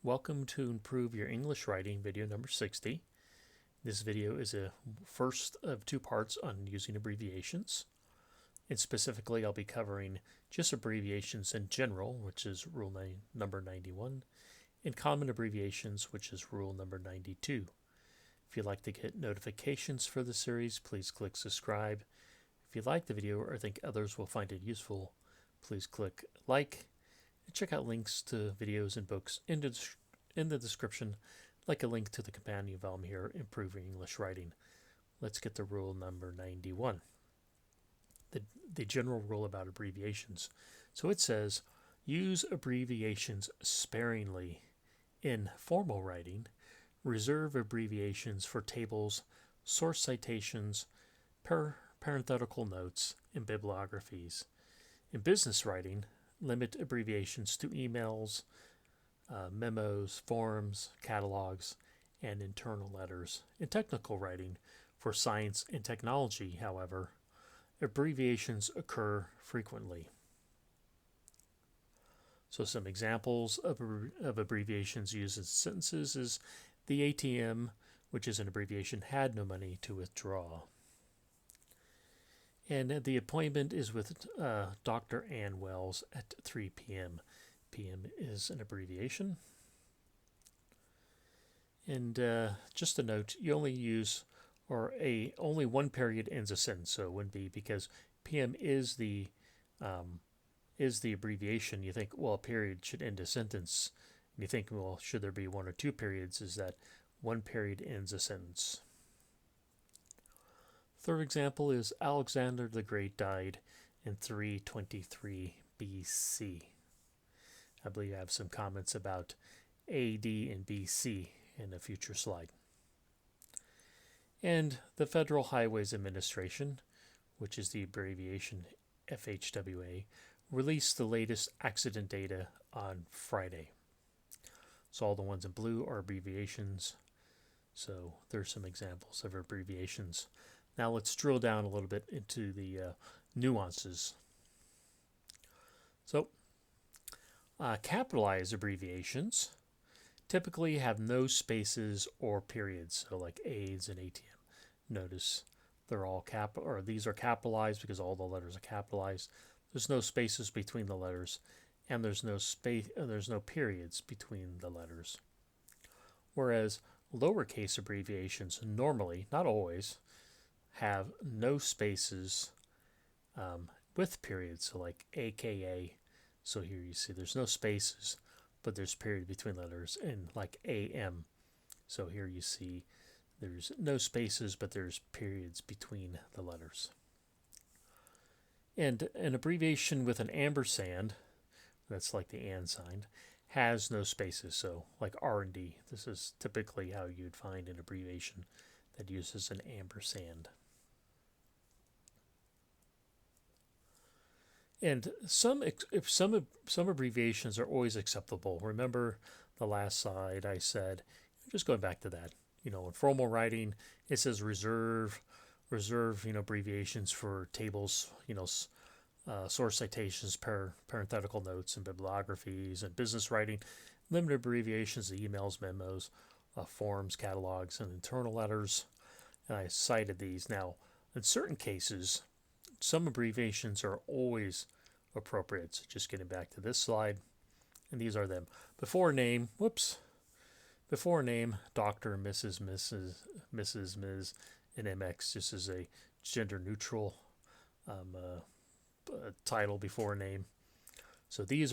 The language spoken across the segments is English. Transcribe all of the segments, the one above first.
Welcome to Improve Your English Writing video number 60. This video is a first of two parts on using abbreviations. And specifically, I'll be covering just abbreviations in general, which is rule number 91, and common abbreviations, which is rule number 92. If you'd like to get notifications for the series, please click subscribe. If you like the video or think others will find it useful, please click like. And check out links to videos and books in the description, like a link to the companion volume here, Improving English Writing. Let's get to rule number 91. The general rule about abbreviations. So it says, use abbreviations sparingly in formal writing. Reserve abbreviations for tables, source citations, parenthetical notes, and bibliographies. In business writing, limit abbreviations to emails, memos, forms, catalogs, and internal letters. In technical writing, for science and technology, however, abbreviations occur frequently. So some examples of abbreviations used in sentences is the ATM, which is an abbreviation, had no money to withdraw. And the appointment is with Dr. Ann Wells at 3 p.m. PM is an abbreviation. And just a note, you only use only one period ends a sentence, so it wouldn't be, because PM is the abbreviation. You think, well, a period should end a sentence. And you think, well, should there be one or two periods? Is that one period ends a sentence. Third example is Alexander the Great died in 323 BC. I believe I have some comments about AD and BC in a future slide. And the Federal Highways Administration, which is the abbreviation FHWA, released the latest accident data on Friday. So all the ones in blue are abbreviations. So there's some examples of abbreviations. Now let's drill down a little bit into the nuances. So capitalized abbreviations typically have no spaces or periods, so like AIDS and ATM. Notice they're all these are capitalized because all the letters are capitalized. There's no spaces between the letters, and there's no periods between the letters. Whereas lowercase abbreviations normally, not always, have no spaces with periods, so like AKA. So here you see there's no spaces, but there's period between letters, and like AM. So here you see there's no spaces, but there's periods between the letters. And an abbreviation with an ampersand, that's like the and sign, has no spaces. So like R&D, this is typically how you'd find an abbreviation that uses an ampersand. And some abbreviations are always acceptable. Remember the last slide I said, just going back to that, in formal writing, it says reserve, abbreviations for tables, source citations, parenthetical notes, and bibliographies. And business writing, limit abbreviations to emails, memos, forms, catalogs, and internal letters. And I cited these. Now, in certain cases, some abbreviations are always appropriate. So just getting back to this slide, and these are them. Before name, Dr., Mrs., Ms., and MX. This is a gender neutral title before name. So these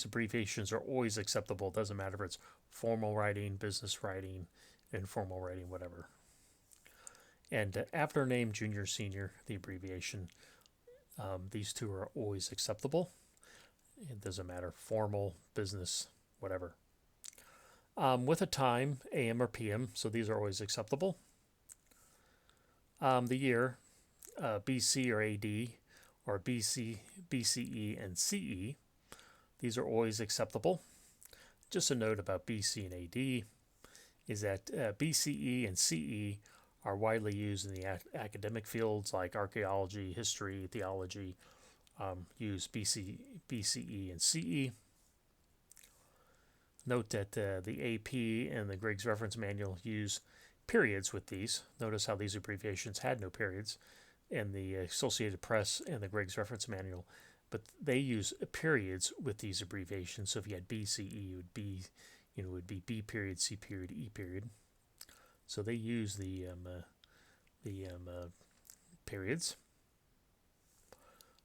abbreviations are always acceptable. It doesn't matter if it's formal writing, business writing, informal writing, whatever. And after name, junior, senior, the abbreviation, these two are always acceptable. It doesn't matter, formal, business, whatever. With a time, AM or PM, so these are always acceptable. The year, BC or AD, or BCE and CE, these are always acceptable. Just a note about BC and AD is that BCE and CE are widely used in the academic fields like archaeology, history, theology. Use BCE and CE. Note that the AP and the Griggs Reference Manual use periods with these. Notice how these abbreviations had no periods, and the Associated Press and the Griggs Reference Manual, but they use periods with these abbreviations. So if you had BCE, it would be B period, C period, E period. So they use the periods.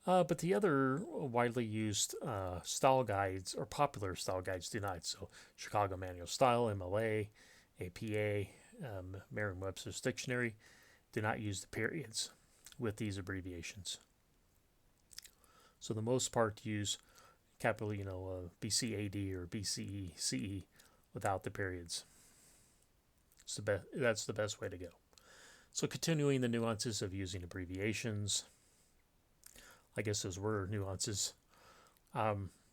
But the other widely used style guides or popular style guides do not. So Chicago Manual Style, MLA, APA, Merriam-Webster's Dictionary do not use the periods with these abbreviations. So the most part use capital, BCAD or BCE without the periods. That's the best way to go. So continuing the nuances of using abbreviations. I guess those were nuances.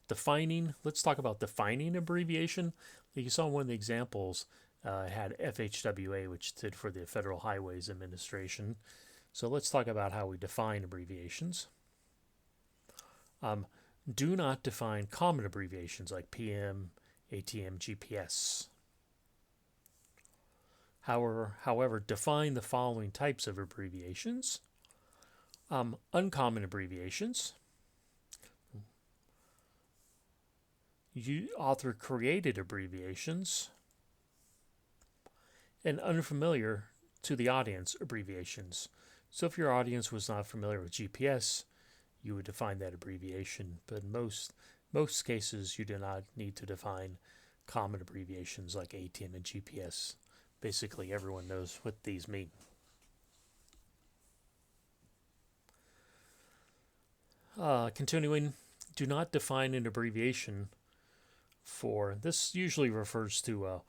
Defining, let's talk about defining abbreviation. Like you saw one of the examples had FHWA, which stood for the Federal Highways Administration. So let's talk about how we define abbreviations. Do not define common abbreviations like PM, ATM, GPS. However, define the following types of abbreviations. Uncommon abbreviations. Author created abbreviations. And unfamiliar to the audience abbreviations. So if your audience was not familiar with GPS, you would define that abbreviation. But in most cases, you do not need to define common abbreviations like ATM and GPS. Basically, everyone knows what these mean. Continuing, do not define an abbreviation for, this usually refers to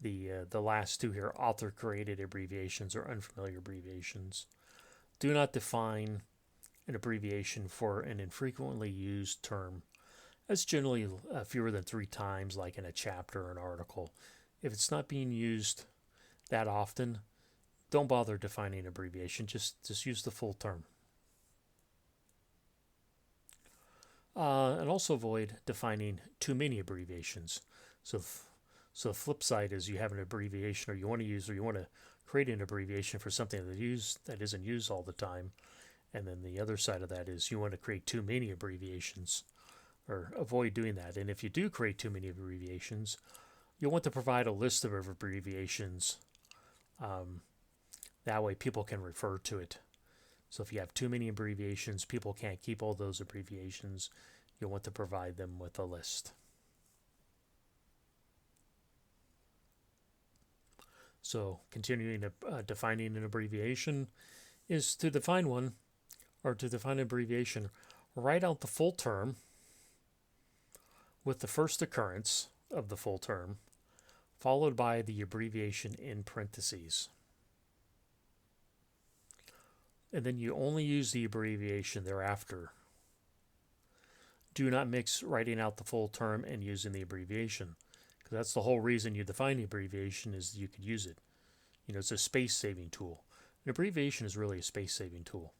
the last two here, author-created abbreviations or unfamiliar abbreviations. Do not define an abbreviation for an infrequently used term. That's generally fewer than 3 times, like in a chapter or an article. If it's not being used that often, don't bother defining an abbreviation. Just use the full term. And also avoid defining too many abbreviations. So the flip side is you have an abbreviation, or you want to create an abbreviation for something that isn't used all the time. And then the other side of that is you want to create too many abbreviations, or avoid doing that. And if you do create too many abbreviations, you'll want to provide a list of abbreviations. That way people can refer to it. So if you have too many abbreviations, people can't keep all those abbreviations. You'll want to provide them with a list. So continuing defining an abbreviation is to define one, or to define an abbreviation, write out the full term with the first occurrence of the full term, followed by the abbreviation in parentheses. And then you only use the abbreviation thereafter. Do not mix writing out the full term and using the abbreviation, because that's the whole reason you define the abbreviation, is you could use it. It's a space-saving tool. An abbreviation is really a space-saving tool.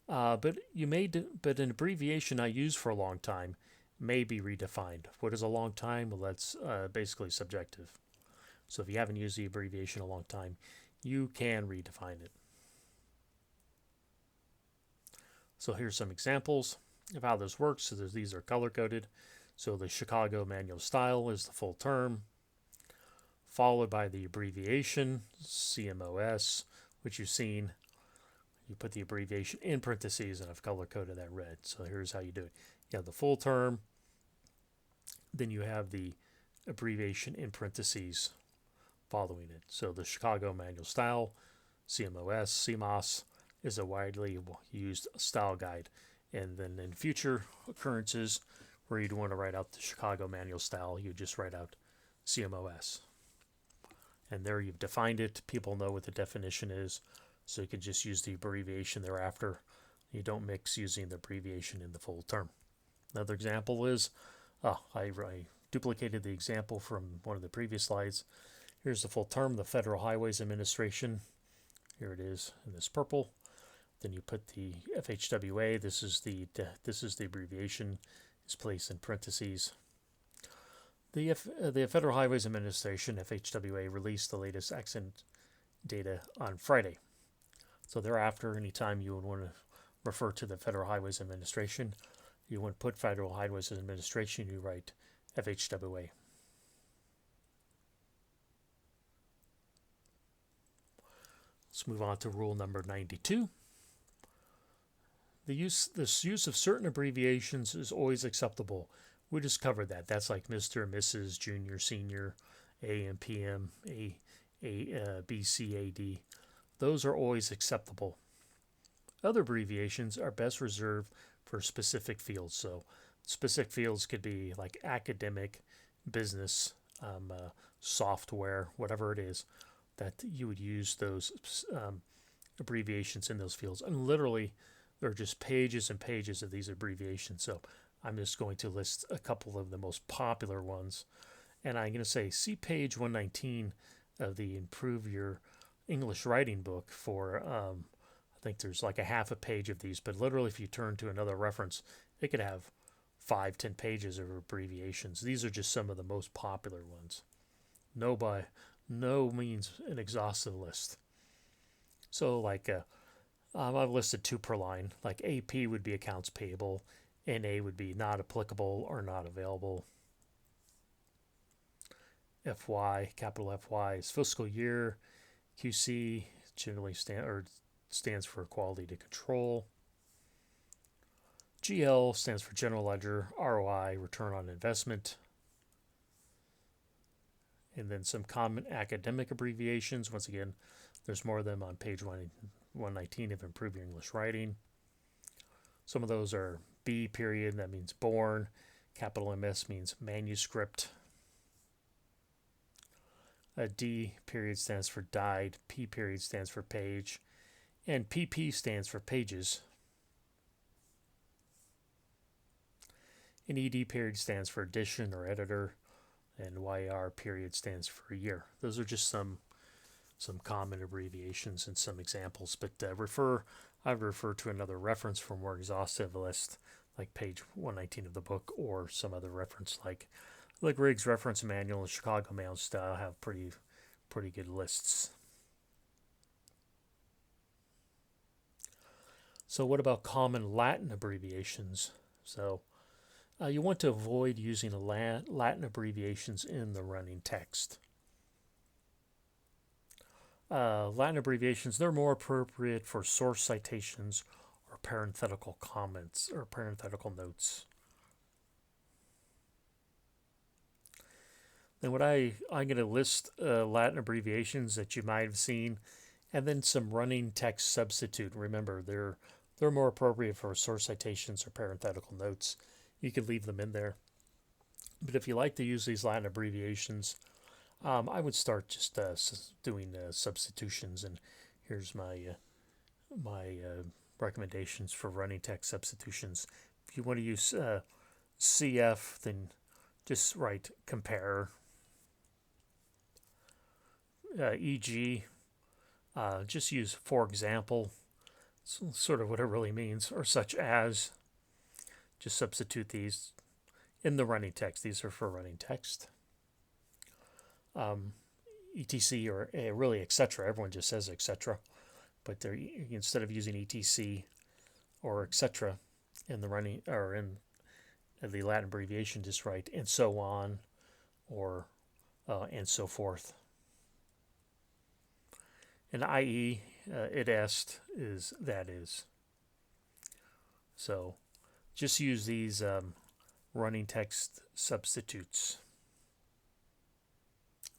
But an abbreviation not used for a long time may be redefined. What is a long time? Well, that's basically subjective. So if you haven't used the abbreviation a long time, you can redefine it. So here's some examples of how this works. So these are color-coded. So the Chicago Manual Style is the full term, followed by the abbreviation, CMOS, which you've seen. You put the abbreviation in parentheses, and I've color-coded that red. So here's how you do it. You have the full term, then you have the abbreviation in parentheses following it. So the Chicago Manual Style, CMOS, is a widely used style guide. And then in future occurrences where you'd want to write out the Chicago Manual Style, you just write out CMOS. And there you've defined it. People know what the definition is, so you can just use the abbreviation thereafter. You don't mix using the abbreviation in the full term. Another example is, I duplicated the example from one of the previous slides. Here's the full term, the Federal Highways Administration. Here it is in this purple. Then you put the FHWA. This is the abbreviation. Is placed in parentheses. The Federal Highways Administration (FHWA) released the latest accident data on Friday. So thereafter, anytime you would want to refer to the Federal Highways Administration, you want to put Federal Highways Administration. You write FHWA. Let's move on to rule number 92. This use of certain abbreviations is always acceptable. We just covered that. That's like Mr., Mrs., Junior, Senior, AM, PM, B, C, A, D. Those are always acceptable. Other abbreviations are best reserved for specific fields. So specific fields could be like academic, business, software, whatever it is, that you would use those abbreviations in those fields. And literally, there are just pages and pages of these abbreviations. So I'm just going to list a couple of the most popular ones. And I'm going to say, see page 119 of the Improve Your English Writing book for, I think there's like a half a page of these. But literally, if you turn to another reference, it could have 5-10 pages of abbreviations. These are just some of the most popular ones. By no means an exhaustive list. So like I've listed 2 per line. Like AP would be accounts payable. NA would be not applicable or not available. FY, capital FY is fiscal year. QC generally stands for quality to control. GL stands for general ledger. ROI, return on investment. And then some common academic abbreviations. Once again, there's more of them on page 119 of Improve Your English Writing. Some of those are B period, that means born. Capital MS means manuscript. A D period stands for died. P period stands for page. And PP stands for pages. And ED period stands for edition or editor. And YR period stands for year. Those are just some common abbreviations and some examples. But I'd refer to another reference for a more exhaustive list, like page 119 of the book, or some other reference like Riggs Reference Manual and Chicago Mail Style have pretty good lists. So what about common Latin abbreviations? So you want to avoid using Latin abbreviations in the running text. Latin abbreviations, they're more appropriate for source citations or parenthetical comments or parenthetical notes. Then I'm going to list Latin abbreviations that you might have seen, and then some running text substitute. Remember, they're more appropriate for source citations or parenthetical notes. You could leave them in there. But if you like to use these Latin abbreviations, I would start just doing substitutions. And here's my recommendations for running text substitutions. If you want to use CF, then just write compare. E.g., just use for example. It's sort of what it really means, or such as. Just substitute these in the running text. These are for running text. ETC or really etc. Everyone just says etc. But instead of using ETC or etc. in the running or in the Latin abbreviation, just write and so on or and so forth. And i.e. It est is that is. So just use these running text substitutes.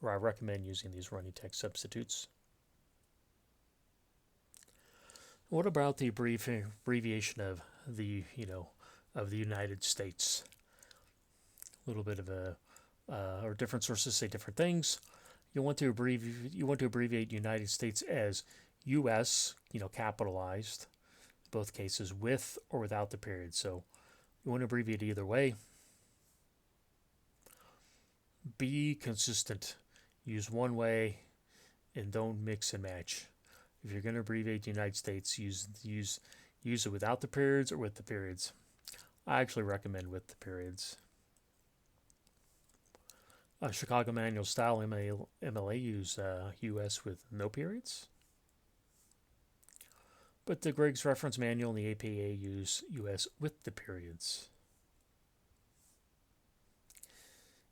Or I recommend using these running text substitutes. What about the abbreviation of the United States? A little bit of or different sources say different things. You want to abbreviate United States as U.S. Capitalized, both cases with or without the period. So you want to abbreviate either way. Be consistent. Use one way and don't mix and match. If you're going to abbreviate the United States, use it without the periods or with the periods. I actually recommend with the periods. Chicago Manual Style MLA use US with no periods. But the Greg's Reference Manual and the APA use US with the periods.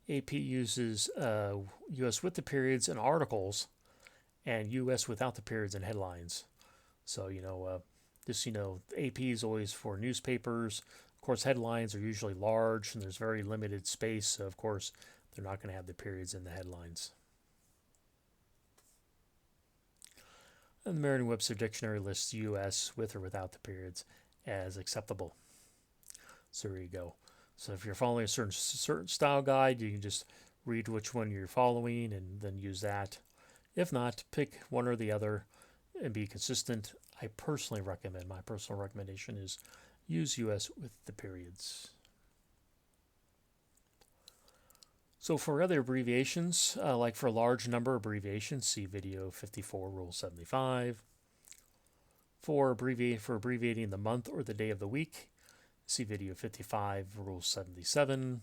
AP uses US with the periods in articles and US without the periods in headlines. So, AP is always for newspapers. Of course, headlines are usually large and there's very limited space. So, of course, they're not going to have the periods in the headlines. And the Merriam-Webster Dictionary lists US with or without the periods as acceptable. So there you go. So if you're following a certain style guide, you can just read which one you're following and then use that. If not, pick one or the other and be consistent. I personally recommend, my personal recommendation is use US with the periods. So for other abbreviations, like for a large number of abbreviations, see video 54, Rule 75. For abbreviating the month or the day of the week, see video 55, Rule 77.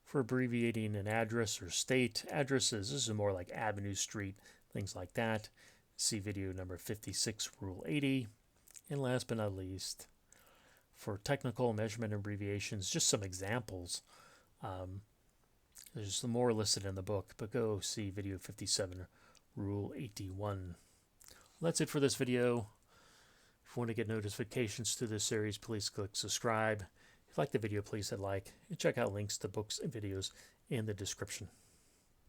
For abbreviating an address or state, addresses, this is more like avenue, street, things like that. See video number 56, Rule 80. And last but not least, for technical measurement abbreviations, just some examples. There's some more listed in the book, but go see video 57, Rule 81. Well, that's it for this video. If you want to get notifications to this series, please click subscribe. If you like the video, please hit like, and check out links to books and videos in the description.